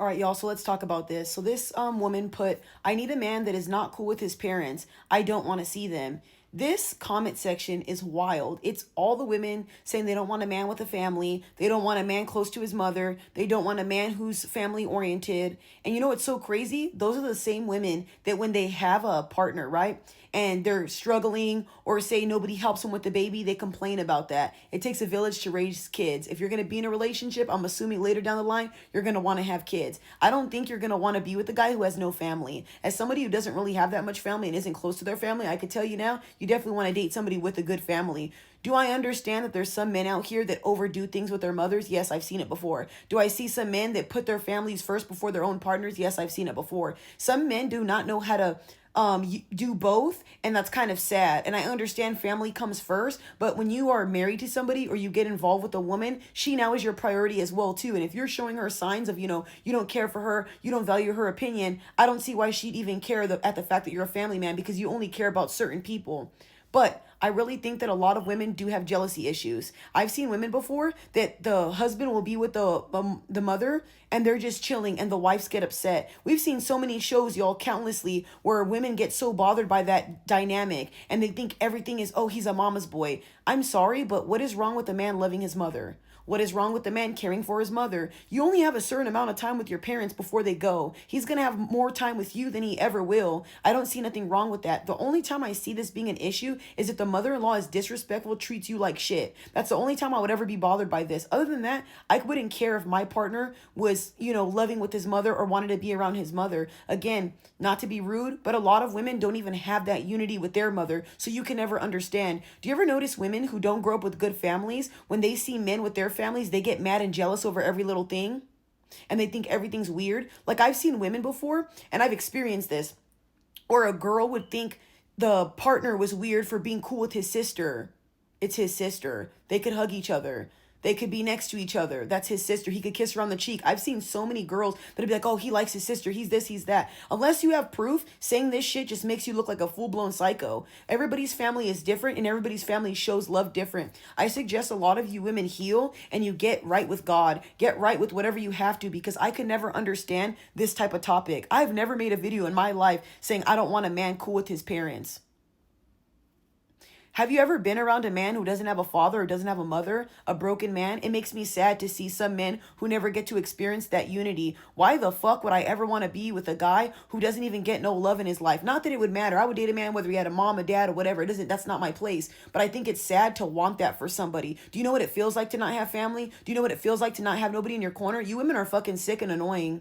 All right, y'all. So let's talk about this. So this woman put, "I need a man that is not cool with his parents. I don't want to see them." This comment section is wild. It's all the women saying they don't want a man with a family. They don't want a man close to his mother. They don't want a man who's family oriented. And you know what's so crazy? Those are the same women that when they have a partner, right? And they're struggling or say nobody helps them with the baby, they complain about that. It takes a village to raise kids. If you're going to be in a relationship, I'm assuming later down the line, you're going to want to have kids. I don't think you're going to want to be with a guy who has no family. As somebody who doesn't really have that much family and isn't close to their family, I could tell you now, you definitely want to date somebody with a good family. Do I understand that there's some men out here that overdo things with their mothers? Yes, I've seen it before. Do I see some men that put their families first before their own partners? Yes, I've seen it before. Some men do not know how to do both, and that's kind of sad. And I understand family comes first, but when you are married to somebody or you get involved with a woman, she now is your priority as well too. And if you're showing her signs of, you don't care for her, you don't value her opinion, I don't see why she'd even care at the fact that you're a family man, because you only care about certain people. But I really think that a lot of women do have jealousy issues. I've seen women before that the husband will be with the mother and they're just chilling and the wives get upset. We've seen so many shows, y'all, countlessly, where women get so bothered by that dynamic and they think everything is, oh, he's a mama's boy. I'm sorry, but what is wrong with a man loving his mother? What is wrong with the man caring for his mother? You only have a certain amount of time with your parents before they go. He's going to have more time with you than he ever will. I don't see nothing wrong with that. The only time I see this being an issue is if the mother-in-law is disrespectful, treats you like shit. That's the only time I would ever be bothered by this. Other than that, I wouldn't care if my partner was, loving with his mother or wanted to be around his mother. Again, not to be rude, but a lot of women don't even have that unity with their mother, so you can never understand. Do you ever notice women who don't grow up with good families, when they see men with their families, they get mad and jealous over every little thing? And they think everything's weird. Like, I've seen women before, and I've experienced this, or a girl would think the partner was weird for being cool with his sister. It's his sister. They could hug each other. They could be next to each other. That's his sister. He could kiss her on the cheek. I've seen so many girls that'd be like, oh, he likes his sister. He's this, he's that. Unless you have proof, saying this shit just makes you look like a full-blown psycho. Everybody's family is different and everybody's family shows love different. I suggest a lot of you women heal and you get right with God. Get right with whatever you have to, because I could never understand this type of topic. I've never made a video in my life saying I don't want a man cool with his parents. Have you ever been around a man who doesn't have a father or doesn't have a mother, a broken man? It makes me sad to see some men who never get to experience that unity. Why the fuck would I ever want to be with a guy who doesn't even get no love in his life? Not that it would matter. I would date a man whether he had a mom, a dad, or whatever. That's not my place. But I think it's sad to want that for somebody. Do you know what it feels like to not have family? Do you know what it feels like to not have nobody in your corner? You women are fucking sick and annoying.